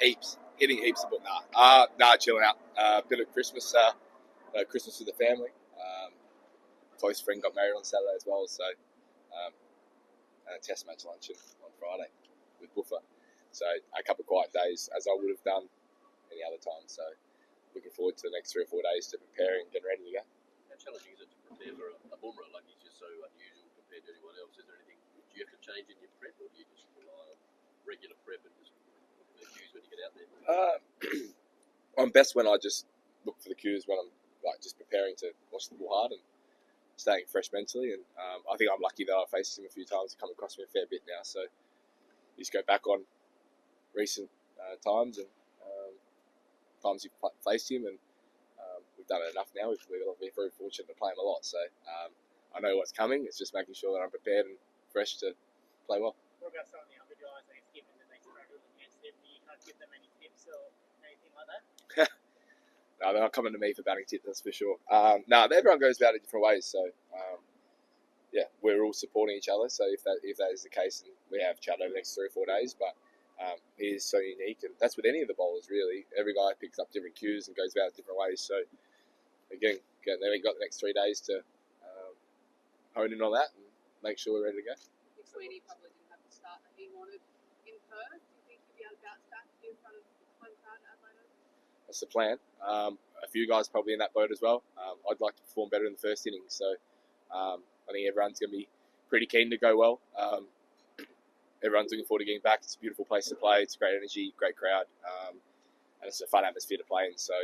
Hitting heaps of, but chilling out. Bit of Christmas, Christmas with the family. Close friend got married on Saturday as well, so and a test match luncheon on Friday with Buffer. So a couple of quiet days, as I would have done any other time. So looking forward to the next 3 or 4 days to prepare and get ready to go. How challenging is it to prepare for a boomerang? Like, he's just so unusual compared to anyone else. Is there anything, do you have to change in your prep, or do you just rely on regular prep and just look for the cues when you get out there? I'm best when I just look for the cues when I'm just preparing to watch the ball hard and staying fresh mentally. And I think I'm lucky that I've faced him a few times. He's come across me a fair bit now, so you just go back on recent times and times you've faced him, and we've done it enough now. We've been very fortunate to play him a lot, so I know what's coming. It's just making sure that I'm prepared and fresh to play well. What about some of the other guys that given that they struggle against him? Do you kind of give them any tips or anything like that? No, they're not coming to me for batting tips, that's for sure. Everyone goes about it different ways, so we're all supporting each other. So if that is the case, and we have chat over the next 3 or 4 days, but he is so unique, and that's with any of the bowlers really. Every guy picks up different cues and goes about it different ways. So again, then we've got the next 3 days to hone in on that and make sure we're ready to go. Sweeney probably didn't have the start that he wanted in Perth. Do you think he'll be able to bounce back in front of home crowd at Adelaide? That's the plan. A few guys probably in that boat as well. I'd like to perform better in the first innings, so I think everyone's going to be pretty keen to go well. Everyone's looking forward to getting back. It's a beautiful place to play. It's great energy, great crowd, and it's a fun atmosphere to play in. So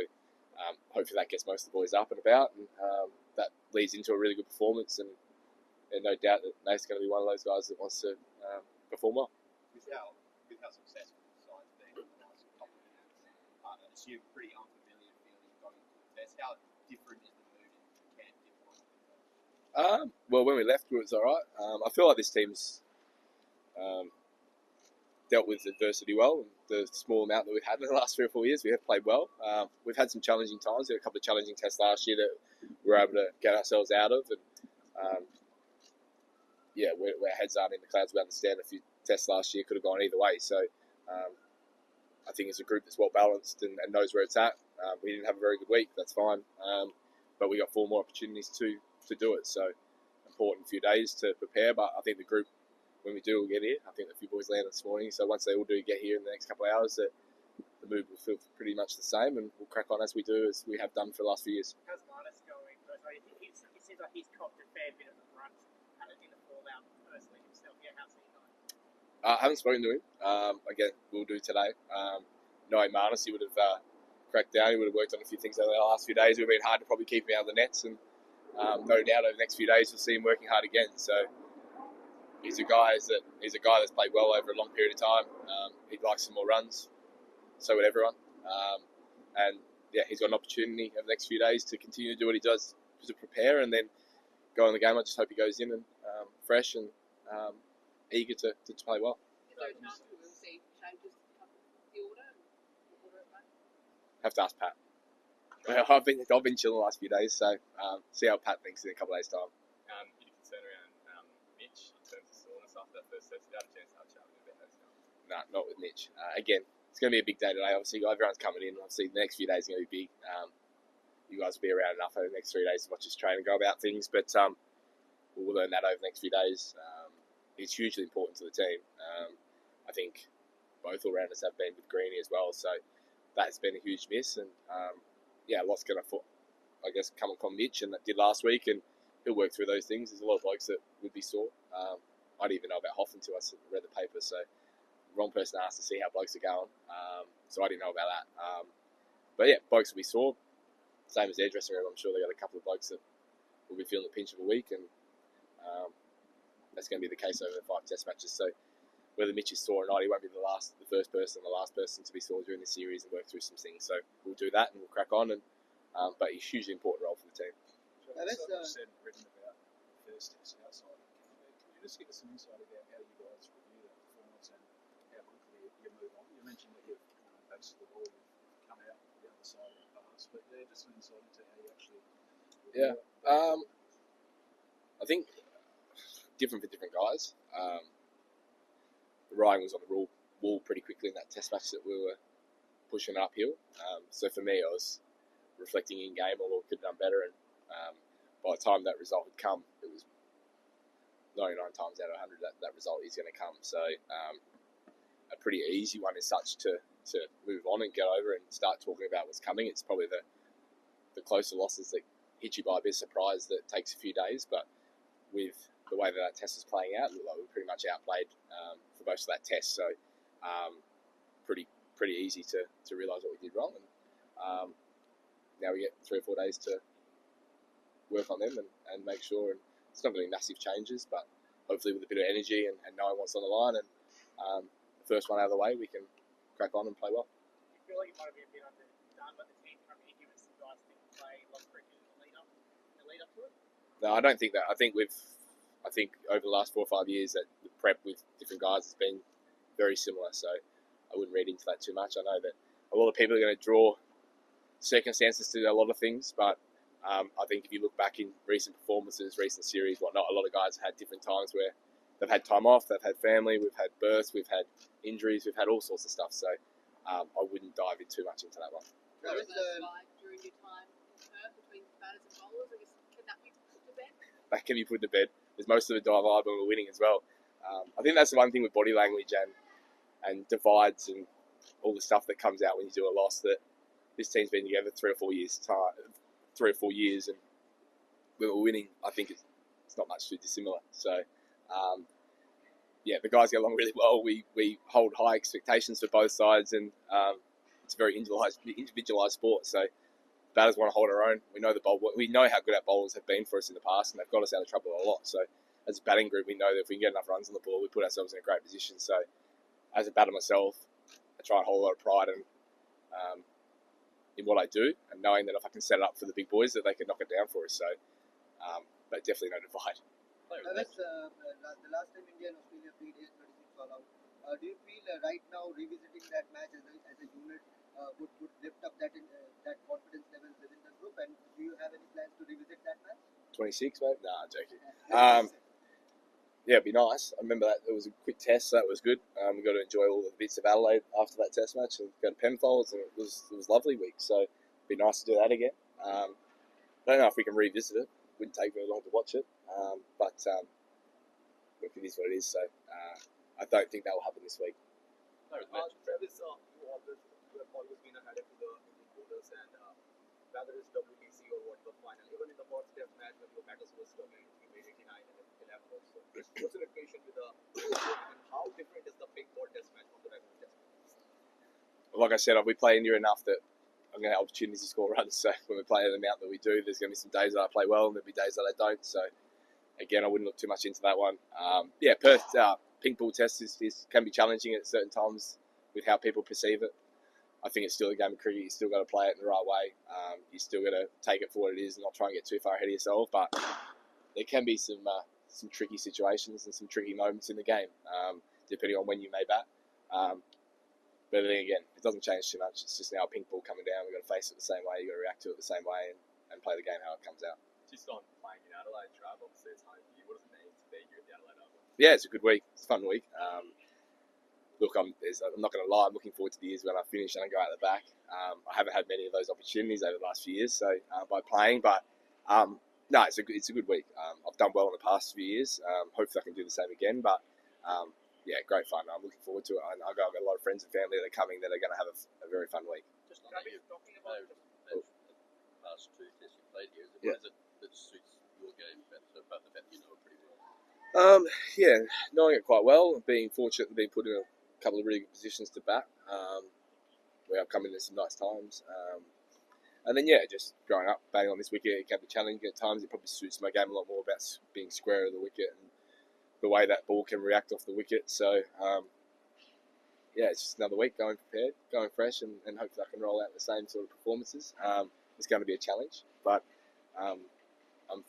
hopefully that gets most of the boys up and about, and that leads into a really good performance. And no doubt that Nate's going to be one of those guys that wants to perform well. With how successful the side's been in the last couple of years, I assume pretty unfamiliar feeling going into the test. How different is the mood in camp different? Well, when we left, it was all right. I feel like this team's dealt with adversity well, and the small amount that we've had in the last 3 or 4 years, we have played well. We've had some challenging times. We had a couple of challenging tests last year that we were able to get ourselves out of, and where heads aren't in the clouds. We understand a few tests last year could have gone either way. So I think it's a group that's well balanced and knows where it's at. We didn't have a very good week. That's fine, but we got 4 more opportunities to do it. So important few days to prepare. But I think the group, when we do get here, I think a few boys landed this morning. So once they all do get here in the next couple of hours, that the mood will feel pretty much the same, and we'll crack on as we have done for the last few years. How's Marnus going? It seems like he's copped a fair bit of the brunt in the fallout personally himself. Yeah, how's he going? I haven't spoken to him. Again, we'll do today. Knowing Marnus, he would have cracked down. He would have worked on a few things over the last few days. It would have been hard to probably keep him out of the nets, and no doubt over the next few days we'll see him working hard again. So he's a guy that's played well over a long period of time. He'd like some more runs. So would everyone. And he's got an opportunity over the next few days to continue to do what he does to prepare and then go in the game. I just hope he goes in and fresh and eager to play well. Is there a chance we will see changes to the order at back? Have to ask Pat. I've been chilling the last few days, so see how Pat thinks in a couple of days' time. Any concern around Mitch in terms of soreness after that first test? Did you have a chance to have a chat with him about those guys? No, not with Mitch. Again, it's going to be a big day today. Obviously, everyone's coming in. Obviously, the next few days are going to be big. You guys will be around enough over the next 3 days to watch us train and go about things, but we'll learn that over the next few days. It's hugely important to the team. I think both all-rounders have been with Greenie as well, so that's been a huge miss. And lots going to, I guess, come upon Mitch, and that did last week, and he'll work through those things. There's a lot of blokes that would be sore. I didn't even know about Hoff until I read the paper, so wrong person to ask to see how blokes are going. So I didn't know about that. Blokes will be sore. Same as their dressing room. I'm sure they got a couple of blokes that will be feeling the pinch of a week, and that's going to be the case over the 5 test matches. So whether Mitch is sore or not, he won't be the first person to be sore during the series and work through some things. So we'll do that and we'll crack on. And but he's a hugely important role for the team. Now that's written about the first test outside of Canada. Can you just give us some insight about how you guys review that performance and how quickly you move on? You mentioned that you've batted the ball, come out the other side of the pass, but just some insight into how you actually review it. I think different for different guys. The writing was on the wall pretty quickly in that test match that we were pushing it uphill. So for me, I was reflecting in game on what we could have done better, and by the time that result had come, it was 99 times out of 100 that result is going to come. So a pretty easy one as such to move on and get over and start talking about what's coming. It's probably the closer losses that hit you by a bit of surprise that takes a few days, but with the way that test is playing out, we pretty much outplayed for most of that test. So pretty easy to realise what we did wrong, and now we get 3 or 4 days to work on them and make sure. And it's not going to be massive changes, but hopefully with a bit of energy and knowing what's on the line, and the first one out of the way, we can crack on and play well. You feel like you might have been a bit underdone, but the team from here, given some guys didn't play a lot of cricket in the lead up to it? No, I don't think that. I think over the last 4 or 5 years that the prep with different guys has been very similar, so I wouldn't read into that too much. I know that a lot of people are going to draw circumstances to a lot of things, but I think if you look back in recent performances, recent series, whatnot, a lot of guys have had different times where they've had time off, they've had family, we've had births, we've had injuries, we've had all sorts of stuff, so I wouldn't dive in too much into that one. What was it like during your time in Perth between batters and bowlers? I guess, can that be put to bed? That can be put to bed, because most of it dive hard when we're winning as well. I think that's the one thing with body language and divides and all the stuff that comes out when you do a loss, that this team's been together 3 or 4 years, and when we're winning, I think it's not much too dissimilar. So, the guys get along really well. We hold high expectations for both sides, and it's a very individualised sport. So, batters want to hold our own. We know we know how good our bowlers have been for us in the past, and they've got us out of trouble a lot. So, as a batting group, we know that if we can get enough runs on the ball, we put ourselves in a great position. So, as a batter myself, I try and hold a lot of pride in what I do, and knowing that if I can set it up for the big boys, that they can knock it down for us. So, but definitely no divide. Alex, the last time India and Australia played is 36 all out. Do you feel right now revisiting that match as a unit would lift up that confidence level within the group? And do you have any plans to revisit that match? 26, mate? Nah, I'm joking. It'd be nice. I remember that it was a quick test, so that was good. We got to enjoy all the bits of Adelaide after that test match and go to Penfolds, and it was a lovely week. So it'd be nice to do that again. I don't know if we can revisit it. Wouldn't take very long to watch it, but look, it is what it is. So I don't think that will happen this week. Travis, you have always been ahead of the bowlers, and whether it's WBC or what the final, even in the first test match when your batters were struggling, you made 89 and 11 also. What's your equation with the and how different is the big ball test match from the regular test match? Like I said, we play India enough that I'm going to have opportunities to score runs. So when we play the amount that we do, there's going to be some days that I play well and there'll be days that I don't. So again, I wouldn't look too much into that one. Perth pink ball test can be challenging at certain times with how people perceive it. I think it's still a game of cricket. You still got to play it in the right way. You still got to take it for what it is and not try and get too far ahead of yourself. But there can be some tricky situations and some tricky moments in the game, depending on when you may bat. But then again, it doesn't change too much. It's just now a pink ball coming down. We've got to face it the same way. You've got to react to it the same way and play the game how it comes out. Just on playing in Adelaide, Trav, obviously it's home for you. What does it mean to be here at the Adelaide Oval? Yeah, it's a good week. It's a fun week. Look, I'm not going to lie. I'm looking forward to the years when I finish and I go out the back. I haven't had many of those opportunities over the last few years, so by playing. But no, it's a good week. I've done well in the past few years. Hopefully, I can do the same again. But great fun. I'm looking forward to it. I've got a lot of friends and family that are coming that are going to have a very fun week. Just on that, talking about the past 2 tests you played here, what is it that suits your game better? So apart from the fact that you know it pretty well. Knowing it quite well, being fortunate to be put in a couple of really good positions to bat, where I've come in at some nice times. And then, just growing up, batting on this wicket, it can be challenging at times. It probably suits my game a lot more about being square of the wicket and the way that ball can react off the wicket. So, it's just another week going prepared, going fresh, and hopefully I can roll out the same sort of performances. It's going to be a challenge, but I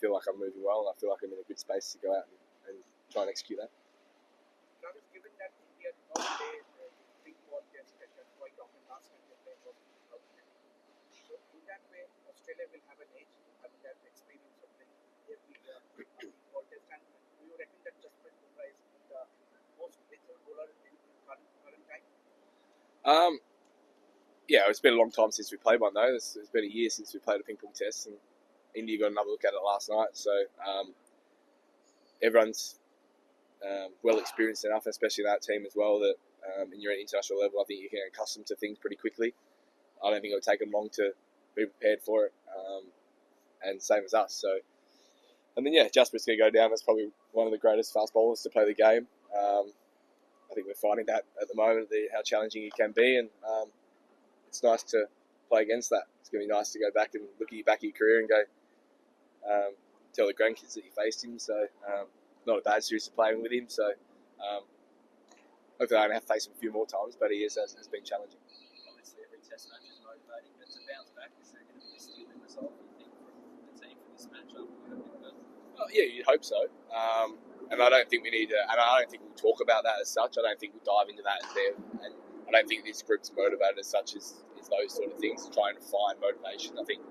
feel like I'm moving well, and I feel like I'm in a good space to go out and try and execute that. Travis, given that India did not play the big ball test quite often last time they played was 2010. So in that way, Australia will have an edge having that experience of playing every big ball test. And do you reckon that Jasprit Bumrah is the most lethal bowler in current time? Yeah, it's been a long time since we played one though. It's been a year since we played a ping pong test, and India got another look at it last night. So everyone's well experienced enough, especially that team as well, that in your international level, I think you can get accustomed to things pretty quickly. I don't think it'll take them long to be prepared for it, and same as us. So, and then Jasper's going to go down as probably one of the greatest fast bowlers to play the game. I think we're finding that at the moment, how challenging he can be, and it's nice to play against that. It's going to be nice to go back and look at your career and go tell the grandkids that you faced him. So not a bad series to playing with him. So hopefully I don't have to face him a few more times, but he has been challenging. Obviously, every test match is motivating, but to bounce back, is there going to be a stealing result, you think, from the team for this matchup? Yeah, you'd hope so. And I don't think we need to, and I don't think we'll talk about that as such. I don't think we'll dive into that there. And I don't think this group's motivated as such as those sort of things, trying to find motivation. I think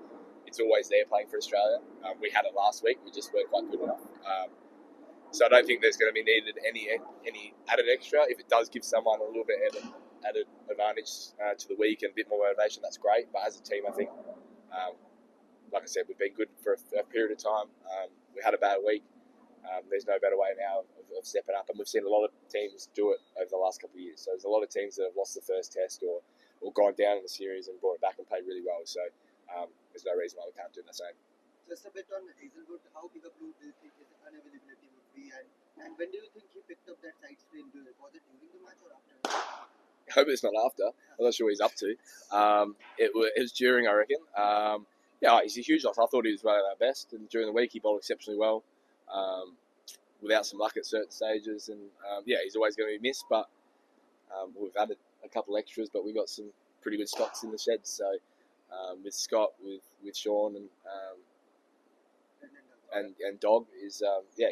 it's always there playing for Australia. We had it last week, we just weren't quite good enough. So I don't think there's going to be needed any added extra. If it does give someone a little bit added advantage to the week and a bit more motivation, that's great. But as a team, I think, like I said, we've been good for a period of time. We had a bad week. There's no better way now of stepping up, and we've seen a lot of teams do it over the last couple of years. So there's a lot of teams that have lost the first test or gone down in the series and brought it back and played really well. So there's no reason why we can't do the same. Just a bit on Hazelwood, how big a blow do you think his unavailability would be, and when do you think he picked up that side strain? Was it during the match or after? I hope it's not after. I'm not sure what he's up to. It was during, I reckon. He's a huge loss. I thought he was one of our best, and during the week he bowled exceptionally well. Without some luck at certain stages, and he's always going to be missed. But we've added a couple extras, but we got some pretty good stocks in the shed. So with Scott, with Sean, and Dog is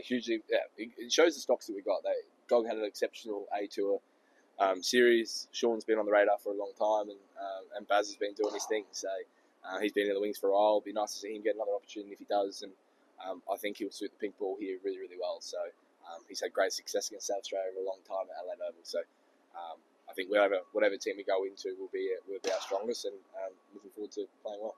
hugely. It shows the stocks that we got. Dog had an exceptional A tour series. Sean's been on the radar for a long time, and Baz has been doing his thing. So he's been in the wings for a while. It'll be nice to see him get another opportunity if he does, and I think he'll suit the pink ball here really, really well. So he's had great success against South Australia over a long time at Adelaide Oval. So I think whatever team we go into will be our strongest, and looking forward to playing well.